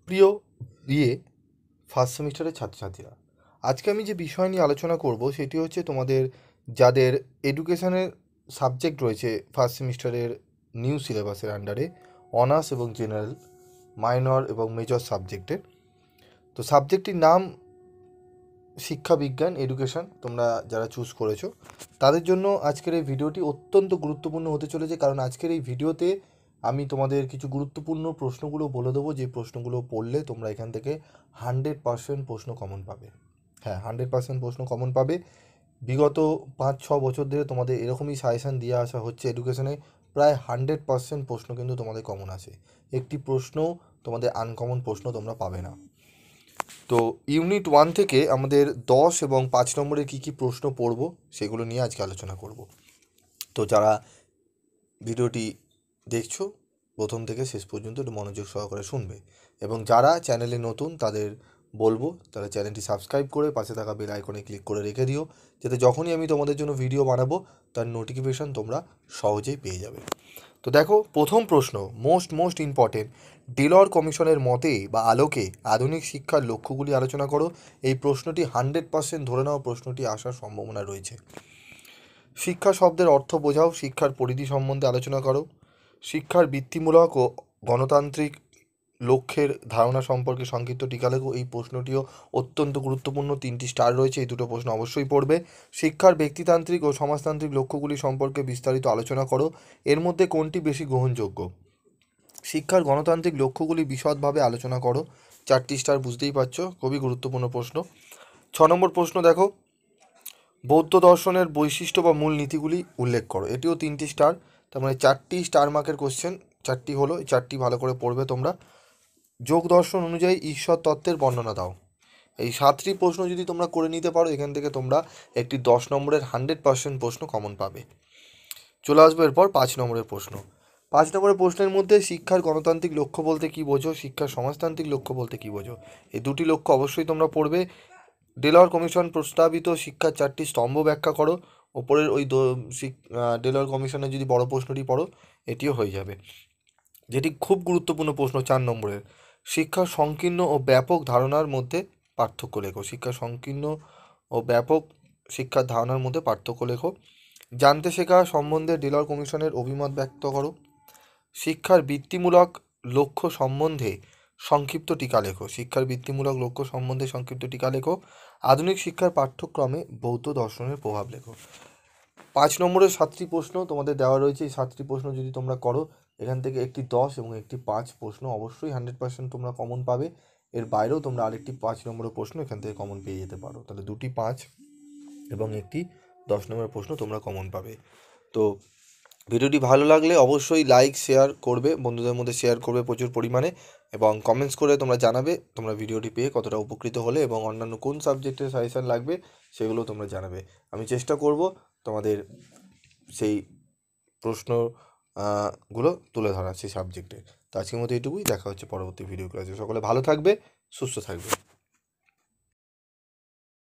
প্রিয় ফার্স্ট সেমিস্টারের ছাত্রছাত্রীরা, আজকে আমি যে বিষয় নিয়ে আলোচনা করব সেটি হচ্ছে তোমাদের যাদের এডুকেশনের সাবজেক্ট রয়েছে ফার্স্ট সেমিস্টারের নিউ সিলেবাসের আন্ডারে, অনার্স এবং জেনারেল, মাইনর এবং মেজর সাবজেক্টের। তো সাবজেক্টটির নাম শিক্ষাবিজ্ঞান, এডুকেশন। তোমরা যারা চুজ করেছো তাদের জন্য আজকের এই ভিডিওটি অত্যন্ত গুরুত্বপূর্ণ হতে চলেছে, কারণ আজকের এই ভিডিওতে আমি তোমাদের কিছু গুরুত্বপূর্ণ প্রশ্নগুলো বলে দেবো, যে প্রশ্নগুলো পড়লে তোমরা এখান থেকে 100% প্রশ্ন কমন পাবে। হ্যাঁ, 100% প্রশ্ন কমন পাবে। বিগত 5-6 বছর ধরে তোমাদের এরকমই সাজেশান দিয়ে আসা হচ্ছে এডুকেশনে, প্রায় 100% প্রশ্ন কিন্তু তোমাদের কমন আসে। একটি প্রশ্ন তোমাদের আনকমন প্রশ্ন তোমরা পাবে না। তো ইউনিট 1 থেকে আমাদের 10 এবং 5 নম্বরের কী কী প্রশ্ন পড়ব সেগুলো নিয়ে আজকে আলোচনা করব। তো যারা ভিডিওটি দেখছো প্রথম থেকে শেষ পর্যন্ত একটু মনোযোগ সহকারে শুনবে, এবং যারা চ্যানেলে নতুন তাদের বলবো তারা চ্যানেলটি সাবস্ক্রাইব করে পাশে থাকা বেল আইকনে ক্লিক করে রেখে দিও, যাতে যখনই আমি তোমাদের জন্য ভিডিও বানাবো তার নোটিফিকেশান তোমরা সহজেই পেয়ে যাবে। তো দেখো, প্রথম প্রশ্ন মোস্ট ইম্পর্টেন্ট। ডিলর কমিশনের মতে বা আলোকে আধুনিক শিক্ষার লক্ষ্যগুলি আলোচনা করো। এই প্রশ্নটি 100% ধরে নাও প্রশ্নটি আসার সম্ভাবনা রয়েছে। শিক্ষা শব্দের অর্থ বোঝাও, শিক্ষার পরিধি সম্বন্ধে আলোচনা করো। শিক্ষার বৃত্তিমূলক ও গণতান্ত্রিক লক্ষ্যের ধারণা সম্পর্কে সংক্ষিপ্ত টিকা লেখো। এই প্রশ্নটিও অত্যন্ত গুরুত্বপূর্ণ, 3টি স্টার রয়েছে, এই দুটো প্রশ্ন অবশ্যই পড়বে। শিক্ষার ব্যক্তিতান্ত্রিক ও সমাজতান্ত্রিক লক্ষ্যগুলি সম্পর্কে বিস্তারিত আলোচনা করো। এর মধ্যে কোনটি বেশি গ্রহণযোগ্য? শিক্ষার গণতান্ত্রিক লক্ষ্যগুলি বিশদভাবে আলোচনা করো। 4টি স্টার, বুঝতেই পারছো, খুবই গুরুত্বপূর্ণ প্রশ্ন। 6 নম্বর প্রশ্ন দেখো, বৌদ্ধ দর্শনের বৈশিষ্ট্য বা মূল নীতিগুলি উল্লেখ করো। এটিও 3টি স্টার, তার মানে 4টি স্টার মার্কের কোশ্চেন, 4টি হলো, এই 4টি ভালো করে পড়বে তোমরা। যোগ দর্শন অনুযায়ী ঈশ্বর তত্ত্বের বর্ণনা দাও। এই 7টি প্রশ্ন যদি তোমরা করে নিতে পারো, এখান থেকে তোমরা একটি 10 নম্বরের 100% প্রশ্ন কমন পাবে। চলে আসবে এরপর 5 নম্বরের প্রশ্ন। 5 নম্বরের প্রশ্নের মধ্যে শিক্ষার গণতান্ত্রিক লক্ষ্য বলতে কী বোঝো, শিক্ষার সমাজতান্ত্রিক লক্ষ্য বলতে কী বোঝো? এই দুটি লক্ষ্য অবশ্যই তোমরা পড়বে। ডেলর কমিশন প্রস্তাবিত শিক্ষার 4টি স্তম্ভ ব্যাখ্যা করো। ওপরের ওই ডেলর কমিশনের যদি বড় প্রশ্নটি পড়ো, এটিও হয়ে যাবে। যেটি খুব গুরুত্বপূর্ণ প্রশ্ন 4 নম্বরের, শিক্ষার সংকীর্ণ ও ব্যাপক ধারণার মধ্যে পার্থক্য লেখো। শিক্ষার সংকীর্ণ ও ব্যাপক শিক্ষার ধারণার মধ্যে পার্থক্য লেখো। জানতে শেখা সম্বন্ধে ডেলর কমিশনের অভিমত ব্যক্ত করো। শিক্ষার বৃত্তিমূলক লক্ষ্য সম্বন্ধে সংক্ষিপ্ত টিকা লেখো। শিক্ষার বৃত্তিমূলক লক্ষ্য সম্বন্ধে সংক্ষিপ্ত টিকা লেখো। আধুনিক শিক্ষার পাঠ্যক্রমে বৌদ্ধ দর্শনের প্রভাব লেখো। 5 নম্বরের 7টি প্রশ্ন তোমাদের দেওয়া রয়েছে, এই 7টি প্রশ্ন যদি তোমরা করো, এখান থেকে একটি 10 এবং একটি 5 প্রশ্ন অবশ্যই 100% তোমরা কমন পাবে। এর বাইরেও তোমরা আরেকটি 5 নম্বরের প্রশ্ন এখান থেকে কমন পেয়ে যেতে পারো। তাহলে 2টি 5 এবং একটি 10 নম্বরের প্রশ্ন তোমরা কমন পাবে। তো ভিডিওটি ভালো লাগলে অবশ্যই লাইক শেয়ার করবে, বন্ধুদের মধ্যে শেয়ার করবে প্রচুর পরিমাণে, এবং কমেন্টস করে তোমরা জানাবে তোমরা ভিডিওটি পেয়ে কতটা উপকৃত হলে, এবং অন্যান্য কোন সাবজেক্টের সাজেশান লাগবে সেগুলো তোমরা জানাবে। আমি চেষ্টা করব তোমাদের সেই প্রশ্ন গুলো তুলে ধরা সেই সাবজেক্টে। তো আজকের মতো এটুকুই, দেখা হচ্ছে পরবর্তী ভিডিও ক্লাসে। সকলে ভালো থাকবে, সুস্থ থাকবে।